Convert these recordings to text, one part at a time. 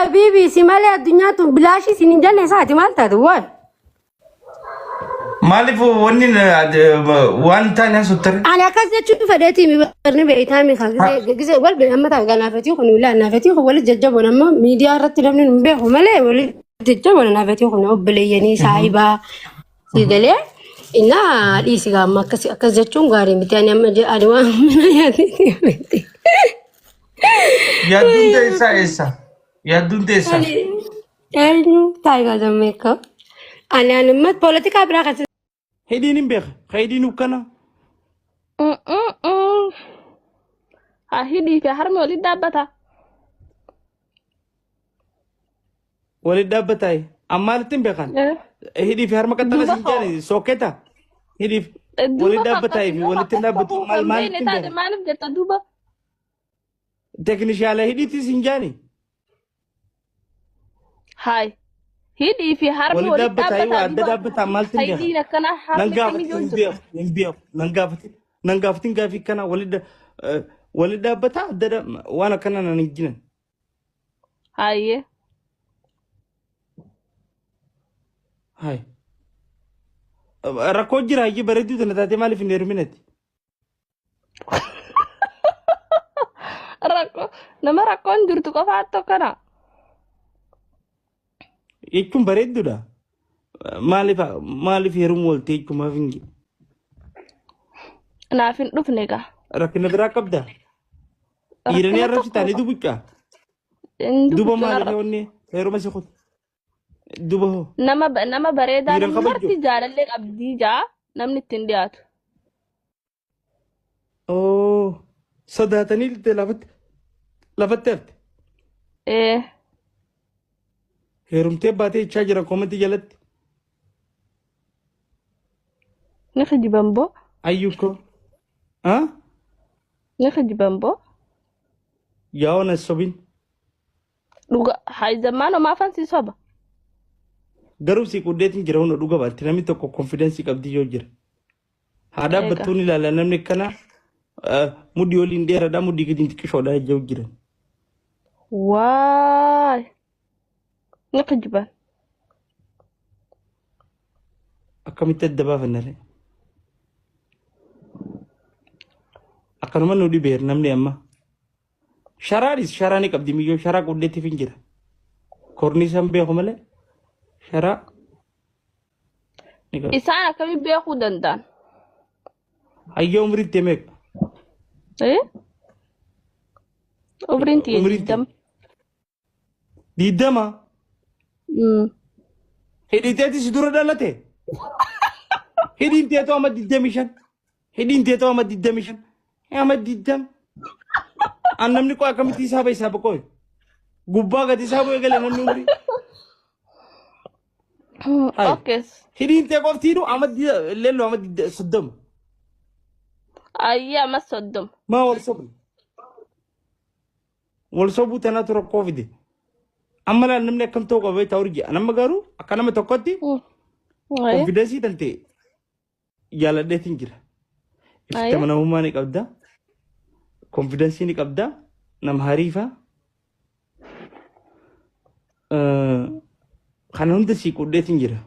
حبيبي سمالي الدنيا بلاشي سنين جنة ساعتي مالتها دوار مالف ونين وان تاني ستر أنا كذا تشوف فديتي مبرني بيتامي خا جزء قلبي أما تاع قنا فتيخ ولا أنا فتيخ ولا ججب ولا ما ميديا رتنا من نبيه وملا ولا ججب ولا أنا فتيخ ونقبل يعني سايبا سيدلي إنا ليس ما كذا تشون قاري متاني أما جاء أدوان من ياتي يا دون تيسا إيسا يا دون تيسا أيوة تايغا زميكا أنا ما بوليتيكا براكة هيدين بيخ هيدين وكنا هيدي في حرمي ولد دابتا ولد دابتاي أمالتين بيخان هيدي في حرمك تلا سنجاني سوكتا هيدي ولد دابتاي في ولد دابتو مالتين بيخان ما نفجت دوبا تكنيشي على هيدي تسنجاني هاي هيدي في حرمي ولد دابتاي وعد دابتا مالتين هيدي بيخان لكنا حرمي نانغافتين غافي كنا ولد دابتا ددا وانا كنا نجينا هاي هاي ركو جرا يجي بردو تنتاتي مالي في نيرمينتي ركو نما ركو ندرتو كفاتو كنا يكون بردو دا مالي في رمول تيجو ما فينجي نافين دفنيكا ركنا براكب دا يرني عرفتي تاني دوبكا دوبا مالي وني هيرو ما سيخوت دوبا نما بريدا يرن خبجو. مرتي جارلك أبدي جا نمني تنديات اوه صداتني لفت إيه هيرمتي باتي تشاجر كومنتي جلت نخجي بامبو ايوكو ها نخجي بامبو ياونا الصبين لغا هاي زمان ما فانسي صبا garuu si qudeetiin jira hunda dhuga baatti namni tokko konfidensi qabdi yoo jira haadha battuun ilaala namni kana mudii waliin dheeraadha mudii gadi xiqqishoodha jechuu jiran واي نقجبان akkamitti adda baafannare akkanuma nu dhibeer namni amma sharaadhis sharaani qabdi miyyoo sharaa qudeetiif hin jira korniisan beeku malee sharaa إسانا كمي بيخو دندان hayya umriitti meeqa إيه أوبرينتي Umriitti. دم 20 hidhiiteeti si dura dhalate hidhiin teetoo amma 25 hidhiin teetoo amma 25 amma 20 an namni koo akkamitti isaaba koo gubbaa gadi isaaboo eegale namni umrii Hai. أوكي hidhiin tee qoftiidhu amma leello amma 30 أيا ما صدم maa wal sobuu tanaatu rakkoo fide amma laal namni akkam ta'uu qaba beektaa urjii nama garuu akka nama tokkotti أيه konfidensii tantee jaaladheetiin jira iftama namummaa ni qabda konfidensii ni qabda nama hariifa kana hunda sii qudheetiin jira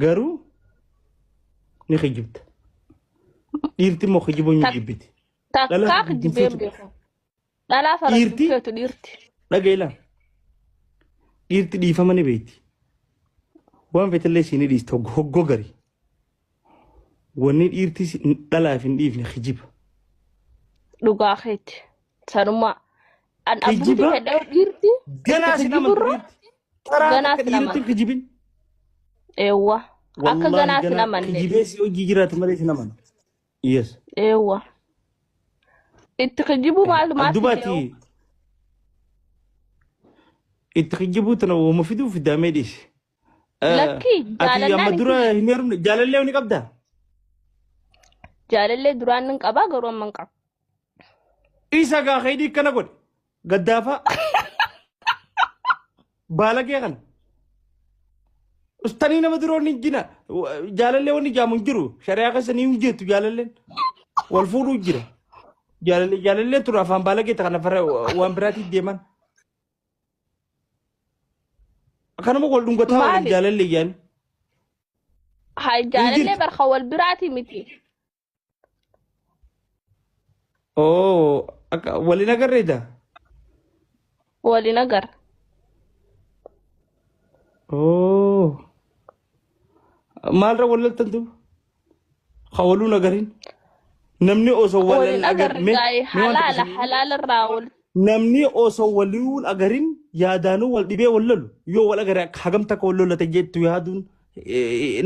garuu ni kijibta dhiirti moo kijiboo ni jibbiti تكاك جبين بيخو لا فرق ديرتي؟ كيتو ديرتي dhagaila dhiirti dhiifama ni beekti waan feetallee siinii dhiistu hoggoo gari wanni dhiirti dhalaaf hin dhiifne kijiba dhugaa keeti sanuma an abbootii Kijiba? fedha dhiirti ganaa itti si nama kijibirra karaa ganaa akka si nama dhiirti kijibin eewwa akka ganaa si ganaa namanne kijibee si hojii jiraatu malee si namana yes eewwa itti kijibuu maal maal addubaati itti kijibuu tana uuma fiduu fidaamee dhiise lakkii ati amma dura hin heerumne jaalallee ni qabdaa jaalallee duraan nin qabaa garuu amma hin qabu isa gaa kaydii kana godhe gaddaafa baalagee kana ustaanii nama duroon hin jina jaalallee wanni jaamu hin jiru shari'aa keessa ni hin jettu jaalalleen wal fuudhuu jira jaalallee ture afaan baalagee kana farra waan biraatiin deeman أكنما قول دونك تاو مالي الجال اللي يعني هاي جالله برخول براتي متي أوه ولينا قريدا ولي نجر أوه مالرا ولا تندو خولونا قرين نمني أوسو ولا ولي الأجر نجر جاي حلال الراول namni osoo waliin agarin yaadaanuu wal dhibee wal lolu yoo wal agare hagamta ka wal lolate jettu yaaduun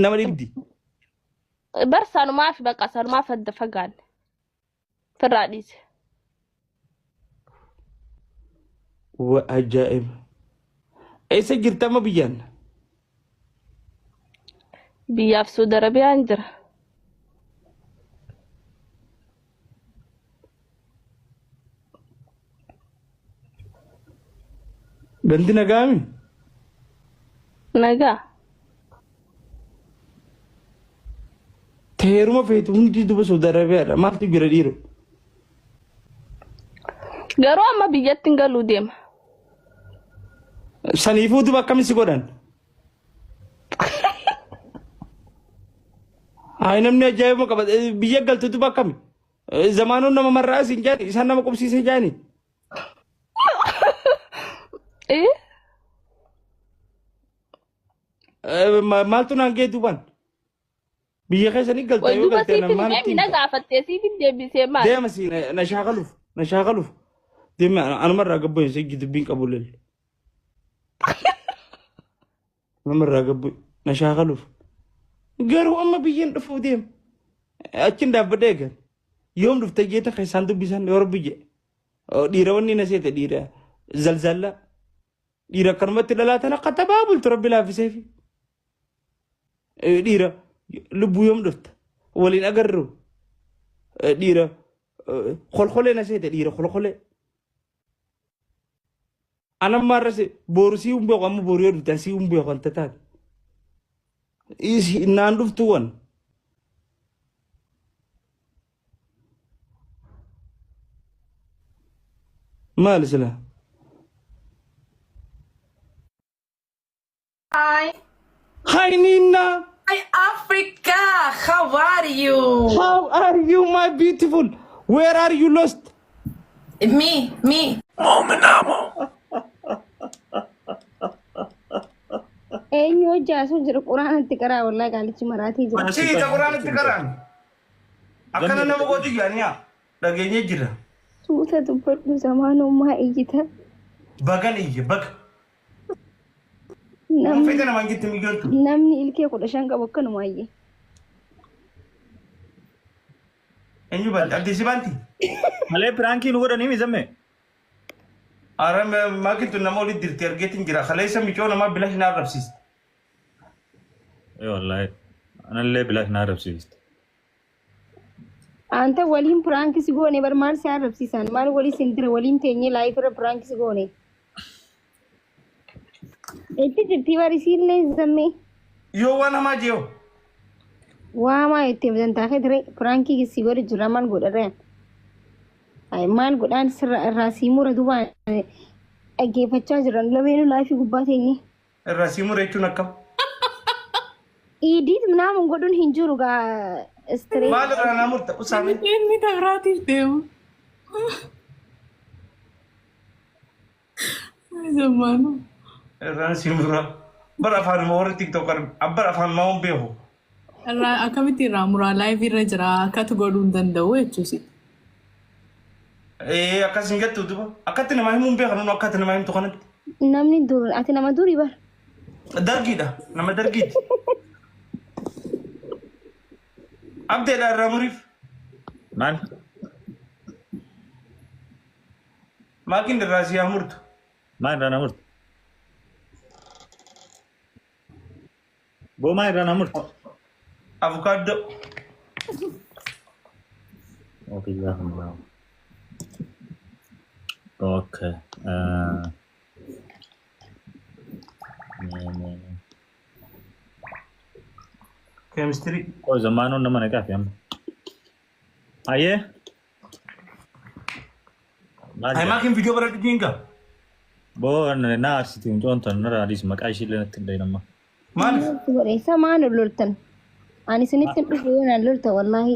nama dhibdi. برسانو ما في بقى صار ما فد فقال في الرئيس وعجائب ايسا jirta ma biyyan بياف سود عربية انجر ganti nagaami نجا teeruma feetu hundi duba Saudi Arabiyaadha maaltu jira dhiiro garuu amma biyyatti hin galuu deema saniifuu duba akkamisi godhan ay namni ajaa'ibuma qaba biyya galtu duba akkami zamaanoon nama marraa isin jaani isaan nama qubsiise jaani maaltu naan gee duban biyya keessanii galta yoo duba galtee siifin maaltu mina gaafattee siifin deebisee maal deema si na shaaqaluuf deema anumarraa gabboon si dubbiin qabu lel anumarraa gabboon na shaaqaluuf garuu amma biyyeen dhufuu deema achin dhaabbadhee eegan yoom dhufte jeeta keessaan dubbisan yoo rabbi jee dhiira wanni na seete dhiira zalzalla dhiira akkanumatti dhalaatan akka tabaa bultu rabbi laaffiseefi dhiira lubbuu yoom dhufta waliin agarru dhiira kolkolee na seete dhiira kolkolee anammaa irra se booru sii humbeeku amma booru yoo dhuftan sii humbeeku wanta taate naan dhuftu wan maal sila Hi. hi Nina Hi, Africa. How are you? how are you my beautiful where are you lost Me. Eenyu hojjaasu jiru quraanatti qaraa wallahi gaalichi maraatii jira. Siita quraanatti qaraan akkana nama gooti gaaniyaa dhageenye jira Suuta dubbadhu zamaanummaa iyyita. bagan iyye baga fayda namaan jetti migyootu Namni ilkee 15 qabu akkanumaayyee. eenyu banti abdiisi banti Malee pirankii nu godhanii mizamme. ara maakintu nama oli dirti argeetin jira kaleessa micoo namaa bila hin arrabsiiste Wallahi anallee bilaash na arrabsiiste. Anta waliin pirankisi goone bar maal si arrabsiisan maal walii sindira waliin teenye laayifirra pirankisi goone. Itti jirtii barisiillee zammee. yoo waan hamaa jiyoo Waamaa itti bitantaa kee ture pirankii si godhe jira maal godharreen. Ay maal godhaan sirra irraa sii mura dubaan dhaggeeffachaa jiran lameenuu laayifii gubbaa teenye. irraa sii mura jechuun akkam Idiit naamun godhuun hin jiru gaa istiree. maal irraa naa murta usaame Inni dabraatiif deemu. Zamaanu. irraa sii mura bara afaan warri tiktokar abbar afaan maa'uun beeku Akkamitti irraa muraa laayivii irra jira akkatu godhuu hin danda'u jechuusi. akkas hin jettu duba akkatti namaa himuun beekan nu akkatti namaa himtu kanatti Namni dur ati nama durii bar. dargiidha nama dargiiti abdeedha irraa muriif Maal? maakin irraa sii haa murtu Maal irraa na murte? Boo maal irraa na murte? avukaadoo Okay, jazakumullah. Okay. keemistirii Kau zamaanuu nama na gaafi amma. Ayyee? Maal ay jedha? maakin viidiyoo bara dhugiinga Boo na arsitiin joontan nara adis maqaa ishee illee natti nama. Maal? Samaan loltan. Ani sinitti dhufuun lolta wallahi.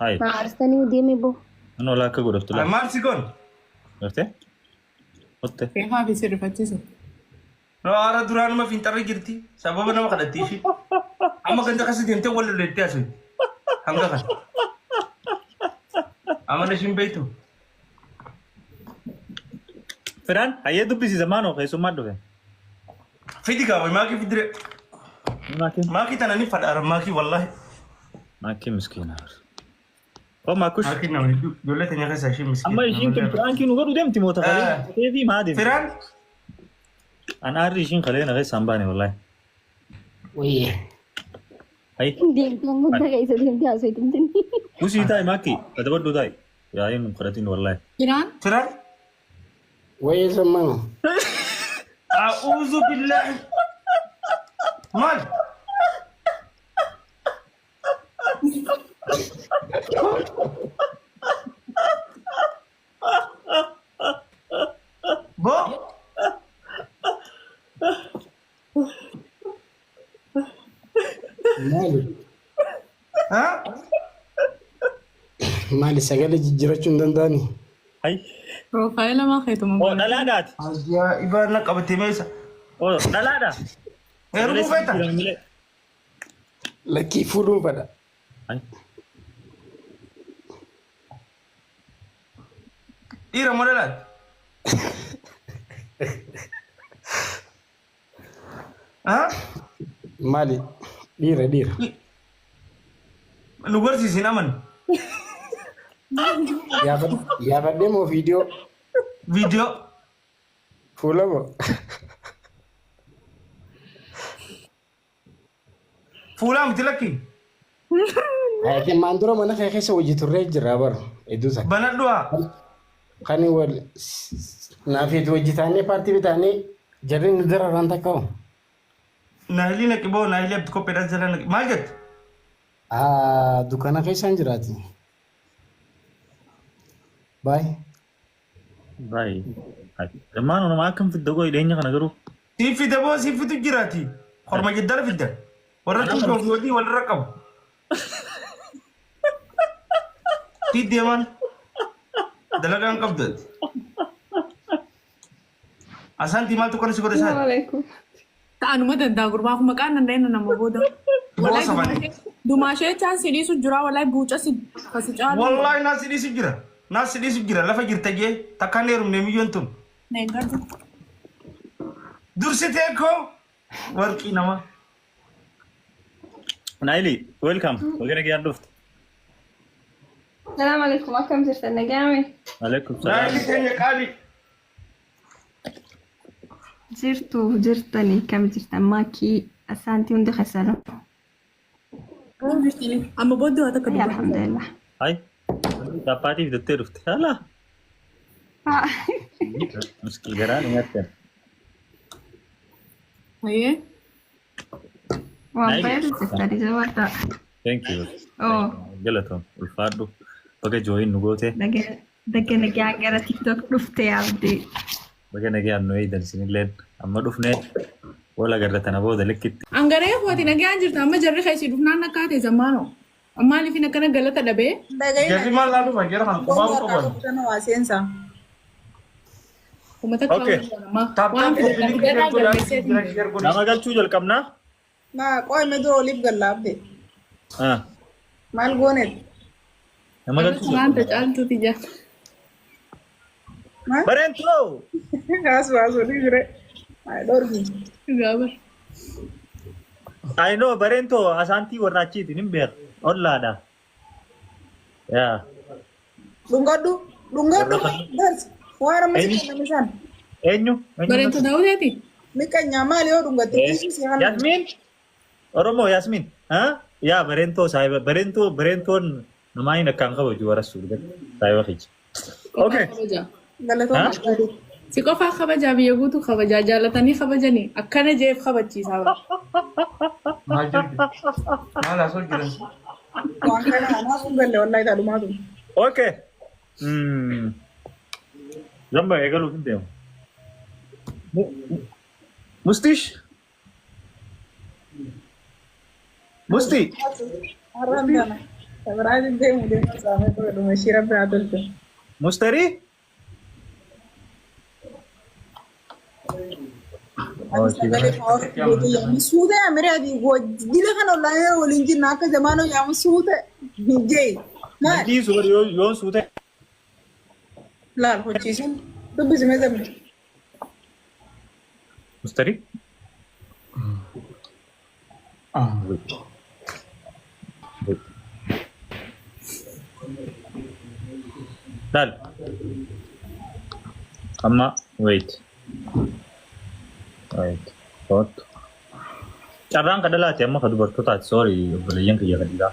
Hai. Na arsanii deeme boo. Ano la akka godhatu la. Maal si goon? Gartee? Otte. Reefaa fi sirrifachiisu. No ara duraanuma fiinxarra jirti. Sababa nama kadhattii fi amma ganda kasi deemtee wal lolleettee asii. Hanga kan. Amma na shin beektu. Firaan hayyee dubbisi zamaanoo keessummaa dhufe. Fidi kaa maakii fidire. Maakii tana ni fadhaara maakii wallahi. Maakii miskiina. Oh maakush. Maakii namni ijoollee teenya keessaa ishee miskiina. Amma ishiin kun firaankii nu godhu deemti moota kalee. Teefi maa deemti? Firaan? An aarri ishiin kalee na keessaan baane wallahi. Wayye. Hai. Deemtaan guddaa keessa deemtee haasoo itti. Usii taa'e maakii ati baddu taa'e. Yaa'iin kadhatiin wallahi. Jiraan? Firaan? Wayye sammaa. A'uuzu billahi. Maal? Bo? Ha? Maali sagalee jijjiirachuu hin danda'ani? Hai. Profaayila maa keetuma. Oh dhalaadhaati. Ajaa'iba na qabatee meesha. Oh dhalaadha. Heerumuu feeta? Lakkii fuudhuu fadha. Hai. Dhiira moo dhalaati? Ha? Maali dhiira. Nu barsiisin aman. Yaabadhee moo viidiyoo? Viidiyoo. Fuula moo? Fuulaa miti lakki. Hayatiin maan dura mana kee keessa hojii turree jira bara hedduu isaa. Banadhu'aa. Kan wal naafeetu hojii taanee paartii bitaanee jarri nu dararaan takka'u. Naayilii naqi boo naayilii abdi kopheedhaan jala naqi. Maal jette? Dukkaana keessaan jiraati. Baay. Baay'ee. Zamaanoo nama akkam fidda goo dhiyeenya kana garuu. Siin fide boo siin fitu jiraati. Horma jiddala fidda. Warra tuushoo fi hojii walirra qabu. Fiddeeman. Dalagaan qabdati. Asantii maaltu kana si godhe isaa? Waalaikum. Ta'anuma danda'a gurbaa kun maqaan danda'inna nama booda. Boo sabani. Dumaashee chaan sidhiisu jira wallahi buuca si caalu. Wallahi naa sidhiisu jira. Naa sidhiisu jira lafa jirta jee takkaan heerumne miyyoon tun. Neeggatu. Dursitee koo warqii nama. Naayili welcome. Wagana giyaan dhufte. Salaam alaikum. Akkam jirtan nagaame? Alaikum salaam. Naayilii teenya qaali. Jirtanii kam jirtan maakii asaantii hundi khasara. Amma booddee waa takka dubbata. Alhamdulillah. Hai. Taphaatiif jettee dhufte. Hala. Miskii garaa ni nyaattan. Hayyee. Waan baay'ee jirtanii jabaadha. Thank you. Oh. Galatoon ulfaadhu. Baga jooyin nu goote. Daga nagaa gara TikTok dhufte yaabdee. Baga nagaan nu eedan sinilleen amma dhufnee wala garratana booda likkitti. Angaree kooti nagaan jirta amma jarri keessi dhufnaan akkaate zamaanoo. Maaliif hin akkana galata dhabee? Jarri maal laa dhufa jira kan qubaa'u qaban. Uummata Okay. waan fidan garraa galmeesseeti. Nama galchuu jalqabnaa? Qoy medoo oliif gallaabde. Maal goonet? Nama galchuu Waanta caaltuuti jaa. Bareentoo! Kaasuu ni jire. Dhorgi. Gaabar. I know bareentoo asaantii warraachiiti nin beer ollaadha. Yaa. Dhungadhu. Darsi. Waan amma si kennamisan. Eenyu? Bareento daawuteeti. Miqanyaa maali yoo dhungatte? Yasmin? Oromoo Yasmin? Yaa bareentoo saayiba bareentoon namaa hin akkaan kabaju warasuu saayiba kiji. Okay. Galatooma. Si qofaa kabajaa biyya guutuu kabajaa jaalatanii kabajanii akkana jeef kabachiisaa bara. Maal jirti? Maal asoo jiran? Waan kana anaaf hin galle wallahi taadhumaatu. Okay. Zamba eegaluuf hin deemu. Mustish? Musti? Haram jana. Sabrad de mude masame to do mashira bradul to. Mustari? Masude amere adi wo dile kan online olinji naka zamano ya masude. Je. Ma Nanti sugar yon sute. lal hochisin. To bizme zamne. Mustari? Ah. Wait. Wait. Dal. Amma, wait. Wait. What? Carraan kadalaati amma ka dubartootaati sorry obboleeyyan kiyya kadhiidhaa.